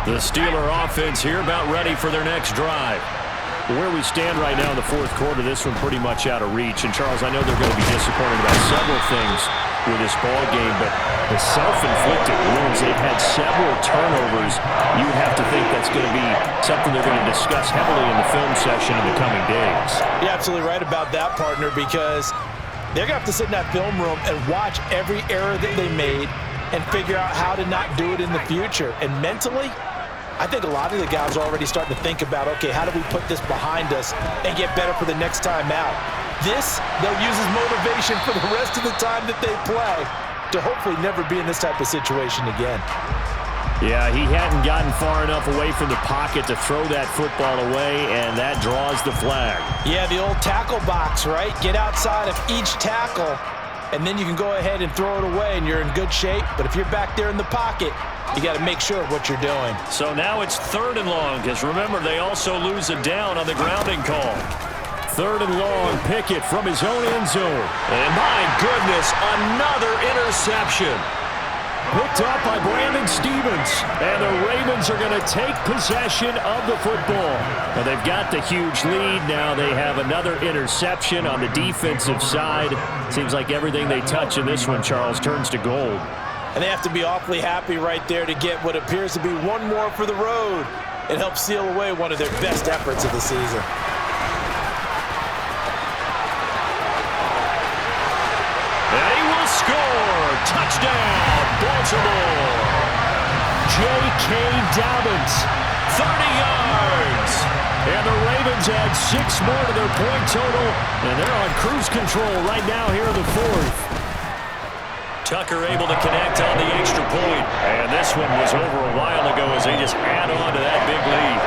The Steeler offense here about ready for their next drive. Where we stand right now in the fourth quarter, this one pretty much out of reach. And, Charles, I know they're going to be disappointed about several things with this ball game, but the self-inflicted wounds, they've had several turnovers. You have to think that's going to be something they're going to discuss heavily in the film session in the coming days. You're absolutely right about that, partner, because they're going to have to sit in that film room and watch every error that they made and figure out how to not do it in the future. And mentally, I think a lot of the guys are already starting to think about, okay, how do we put this behind us and get better for the next time out? This, they'll use as motivation for the rest of the time that they play to hopefully never be in this type of situation again. Yeah, he hadn't gotten far enough away from the pocket to throw that football away, and that draws the flag. Yeah, the old tackle box, right? Get outside of each tackle, and then you can go ahead and throw it away, and you're in good shape. But if you're back there in the pocket, you got to make sure of what you're doing. So now it's 3rd and long, because remember, they also lose a down on the grounding call. 3rd and long, Pickett from his own end zone. And my goodness, another interception. Picked up by Brandon Stevens. And the Ravens are going to take possession of the football. Well, they've got the huge lead. Now they have another interception on the defensive side. Seems like everything they touch in this one, Charles, turns to gold. And they have to be awfully happy right there to get what appears to be one more for the road. It helps seal away one of their best efforts of the season. And he will score. Touchdown, Baltimore. J.K. Dobbins, 30 yards. And the Ravens add 6 more to their point total. And they're on cruise control right now here in the 4th. Tucker able to connect on the extra point. And this one was over a while ago as they just add on to that big lead.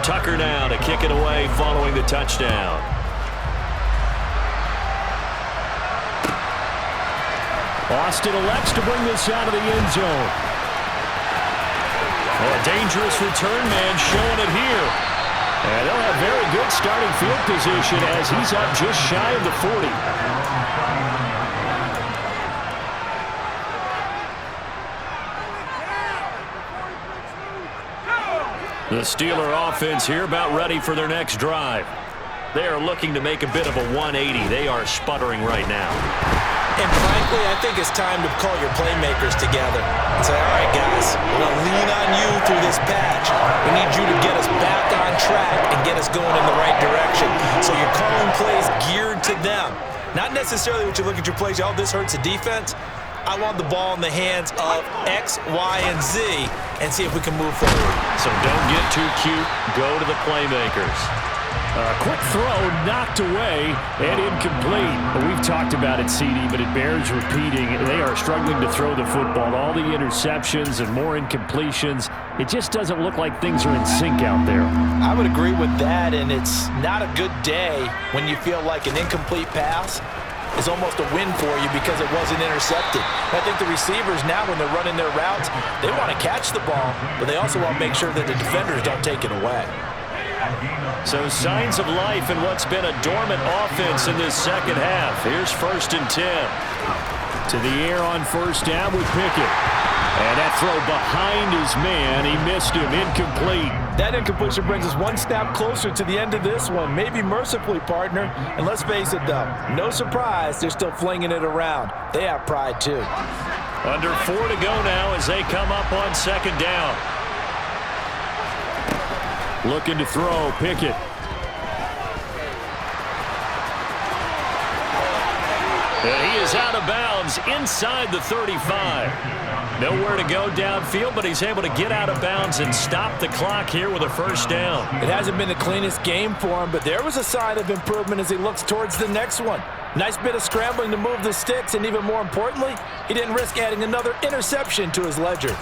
Tucker now to kick it away following the touchdown. Austin elects to bring this out of the end zone. A dangerous return man showing it here. And they'll have very good starting field position as he's up just shy of the 40. The Steeler offense here about ready for their next drive. They are looking to make a bit of a 180. They are sputtering right now. And frankly, I think it's time to call your playmakers together and say, all right, guys, we're going to lean on you through this patch. We need you to get us back on track and get us going in the right direction. So you're calling plays geared to them. Not necessarily what you look at your plays, oh, this hurts the defense. I want the ball in the hands of X, Y, and Z and see if we can move forward. So don't get too cute. Go to the playmakers. A quick throw knocked away and incomplete. We've talked about it, CD, but it bears repeating. They are struggling to throw the football. All the interceptions and more incompletions. It just doesn't look like things are in sync out there. I would agree with that, and it's not a good day when you feel like an incomplete pass is almost a win for you because it wasn't intercepted. I think the receivers now, when they're running their routes, they want to catch the ball, but they also want to make sure that the defenders don't take it away. So signs of life in what's been a dormant offense in this second half. Here's 1st and 10. To the air on 1st down with Pickett. And that throw behind his man. He missed him. Incomplete. That incompletion brings us one step closer to the end of this one. Maybe mercifully, partner. And let's face it, though, no surprise, they're still flinging it around. They have pride, too. Under 4 to go now as they come up on 2nd down. Looking to throw, Pickett. And he is out of bounds inside the 35. Nowhere to go downfield, but he's able to get out of bounds and stop the clock here with a 1st down. It hasn't been the cleanest game for him, but there was a sign of improvement as he looks towards the next one. Nice bit of scrambling to move the sticks, and even more importantly, he didn't risk adding another interception to his ledger.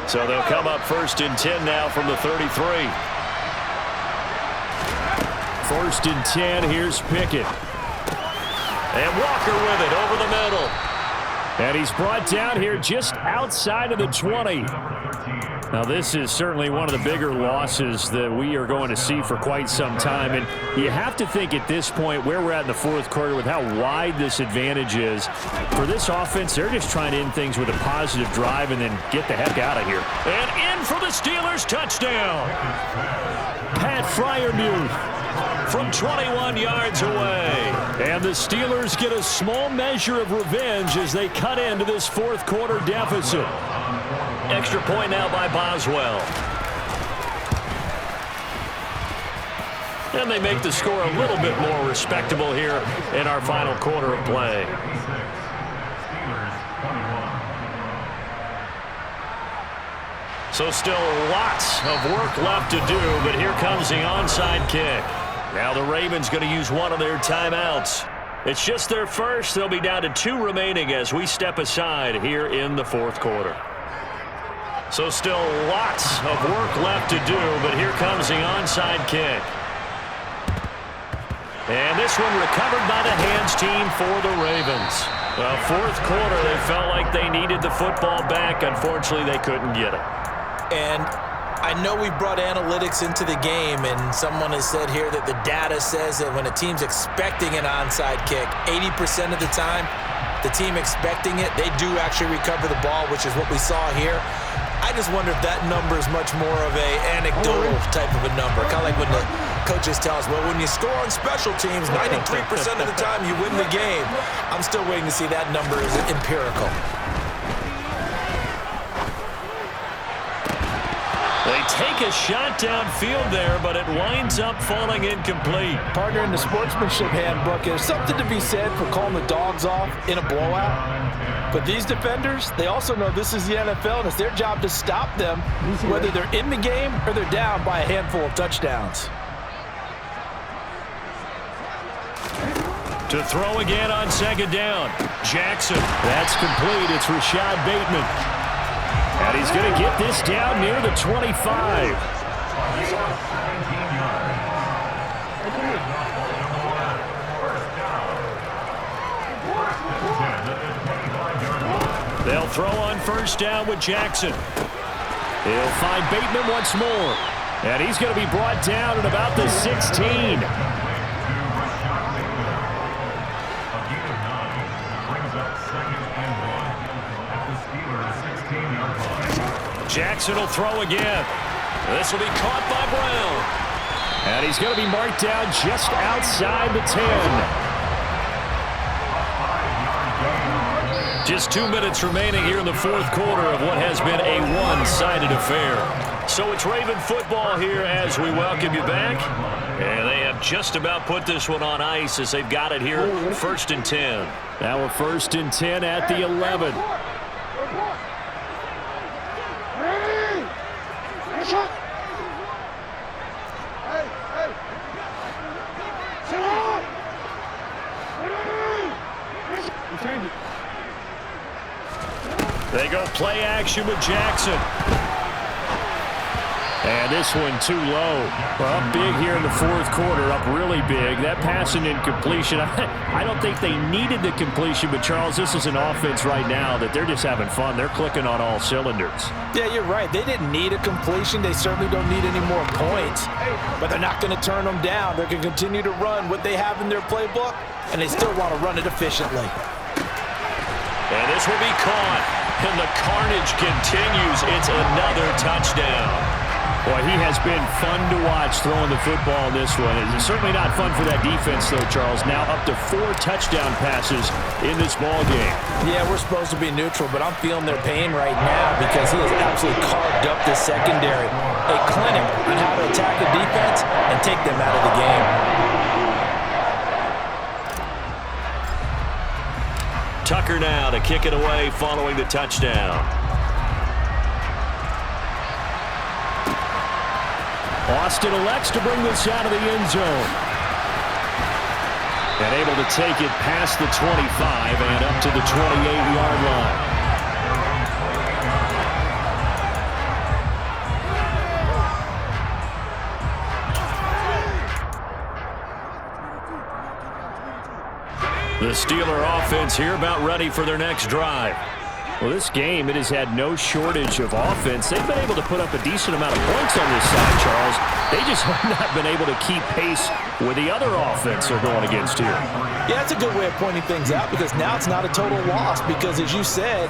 So they'll come up 1st and 10 now from the 33. First and 10, here's Pickett. And Walker with it over the middle. And he's brought down here just outside of the 20. Now, this is certainly one of the bigger losses that we are going to see for quite some time. And you have to think at this point where we're at in the fourth quarter with how wide this advantage is. For this offense, they're just trying to end things with a positive drive and then get the heck out of here. And in for the Steelers, touchdown. Pat Freiermuth from 21 yards away. And the Steelers get a small measure of revenge as they cut into this fourth quarter deficit. Extra point now by Boswell. And they make the score a little bit more respectable here in our final quarter of play. So still lots of work left to do, but here comes the onside kick. Now the Ravens going to use one of their timeouts. It's just their first. They'll be down to 2 remaining as we step aside here in the fourth quarter. So still lots of work left to do, but here comes the onside kick. And this one recovered by the hands team for the Ravens. Well, fourth quarter, they felt like they needed the football back. Unfortunately, they couldn't get it. And I know we brought analytics into the game, and someone has said here that the data says that when a team's expecting an onside kick, 80% of the time, the team expecting it, they do actually recover the ball, which is what we saw here. I just wonder if that number is much more of a anecdotal type of a number. Kind of like when the coaches tell us, well, when you score on special teams, 93% of the time you win the game. I'm still waiting to see that number is empirical. They take a shot downfield there, but it winds up falling incomplete. Partner, in the sportsmanship handbook, there's something to be said for calling the dogs off in a blowout. But these defenders, they also know this is the NFL, and it's their job to stop them, whether they're in the game or they're down by a handful of touchdowns. To throw again on second down. Jackson. That's complete. It's Rashad Bateman. And he's going to get this down near the 25. They'll throw on first down with Jackson. He'll find Bateman once more. And he's going to be brought down at about the 16. Jackson will throw again. This will be caught by Brown. And he's going to be marked down just outside the 10. Just 2 minutes remaining here in the fourth quarter of what has been a one-sided affair. So it's Raven football here as we welcome you back. And they have just about put this one on ice as they've got it here, 1st and 10. Now a 1st and 10 at the 11. They go play action with Jackson. And this one too low. Well, up big here in the fourth quarter, up really big. That passing incompletion, I don't think they needed the completion, but Charles, this is an offense right now that they're just having fun. They're clicking on all cylinders. Yeah, you're right. They didn't need a completion. They certainly don't need any more points, but they're not going to turn them down. They're going to continue to run what they have in their playbook, and they still want to run it efficiently. And this will be caught, and the carnage continues. It's another touchdown. Boy, he has been fun to watch throwing the football in this one. It's certainly not fun for that defense, though, Charles. Now up to 4 touchdown passes in this ball game. Yeah, we're supposed to be neutral, but I'm feeling their pain right now because he has absolutely carved up the secondary. A clinic on how to attack the defense and take them out of the game. Tucker now to kick it away following the touchdown. Austin elects to bring this out of the end zone. And able to take it past the 25 and up to the 28-yard line. Steeler offense here about ready for their next drive. Well, this game, it has had no shortage of offense. They've been able to put up a decent amount of points on this side, Charles. They just have not been able to keep pace with the other offense they're going against here. Yeah, that's a good way of pointing things out because now it's not a total loss because, as you said,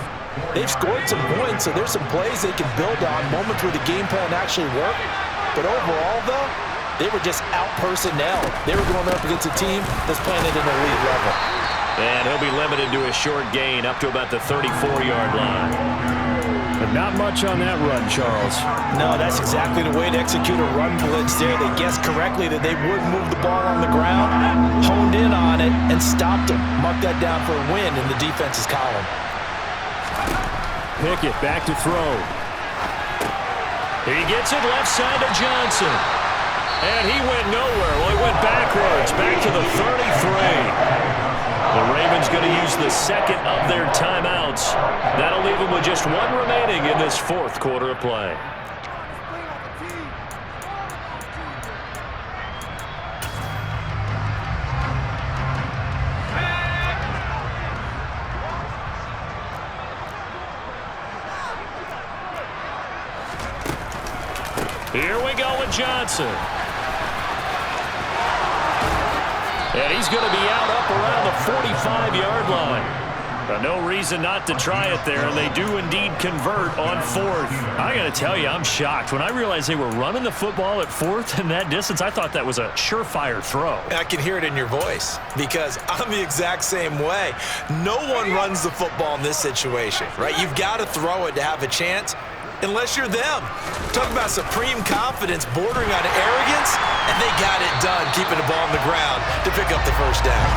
they've scored some points, so there's some plays they can build on, moments where the game plan actually worked. But overall, though, they were just out-personnel. They were going up against a team that's playing at an elite level. And he'll be limited to a short gain up to about the 34-yard line. But not much on that run, Charles. No, that's exactly the way to execute a run blitz there. They guessed correctly that they would move the ball on the ground, honed in on it, and stopped them. Mark that down for a win in the defense's column. Pickett back to throw. He gets it left side to Johnson. And he went nowhere. Well, he went backwards, back to the 33. The Ravens going to use the second of their timeouts. That'll leave them with just one remaining in this fourth quarter of play. Here we go with Johnson. And he's going to be out up around the 45-yard line. No reason not to try it there, and they do indeed convert on fourth. I got to tell you, I'm shocked. When I realized they were running the football at fourth in that distance, I thought that was a surefire throw. I can hear it in your voice because I'm the exact same way. No one runs the football in this situation, right? You've got to throw it to have a chance. Unless you're them. Talk about supreme confidence bordering on arrogance, and they got it done, keeping the ball on the ground to pick up the first down.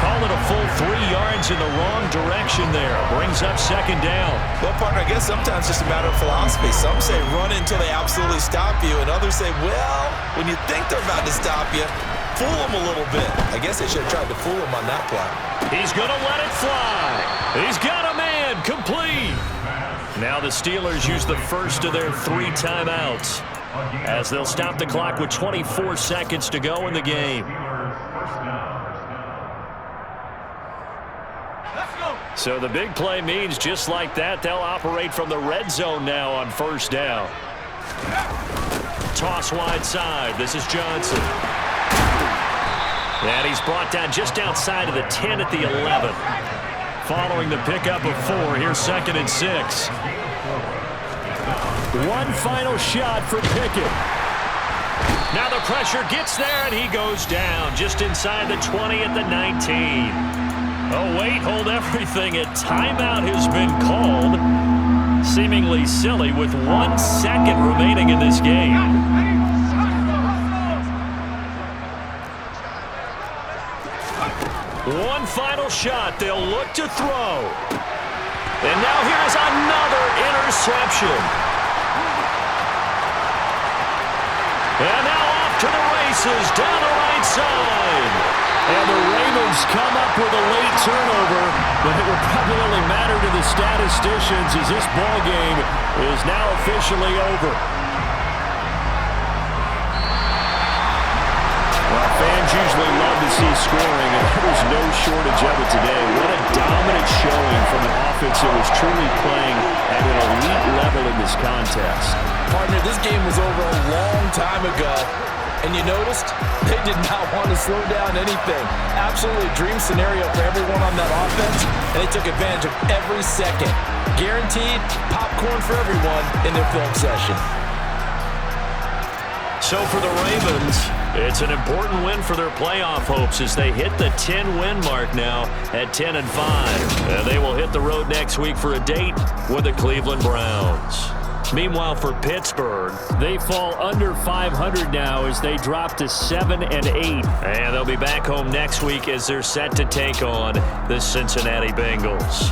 Call it a full 3 yards in the wrong direction there. Brings up second down. Well, partner, I guess sometimes it's just a matter of philosophy. Some say run until they absolutely stop you, and others say, well, when you think they're about to stop you, fool them a little bit. I guess they should have tried to fool him on that play. He's going to let it fly. He's got a man complete. Now the Steelers use the first of their 3 timeouts as they'll stop the clock with 24 seconds to go in the game. So the big play means just like that, they'll operate from the red zone now on first down. Toss wide side. This is Johnson. And he's brought down just outside of the 10 at the 11. Following the pickup of 4, here's 2nd and 6. One final shot for Pickett. Now the pressure gets there, and he goes down just inside the 20 at the 19. Oh, wait, hold everything. A timeout has been called. Seemingly silly with 1 second remaining in this game. One final shot. They'll look to throw. And now here's another interception. And now off to the races down the right side. And the Ravens come up with a late turnover, but it will probably only matter to the statisticians as this ball game is now officially over. Fans usually love to see scoring, and there's no shortage of it today. What a dominant showing from an offense that was truly playing at an elite level in this contest. Partner, this game was over a long time ago, and you noticed they did not want to slow down anything. Absolutely a dream scenario for everyone on that offense, and they took advantage of every second. Guaranteed popcorn for everyone in their film session. So for the Ravens, it's an important win for their playoff hopes as they hit the 10-win mark now at 10-5. And they will hit the road next week for a date with the Cleveland Browns. Meanwhile, for Pittsburgh, they fall under 500 now as they drop to 7-8. And they'll be back home next week as they're set to take on the Cincinnati Bengals.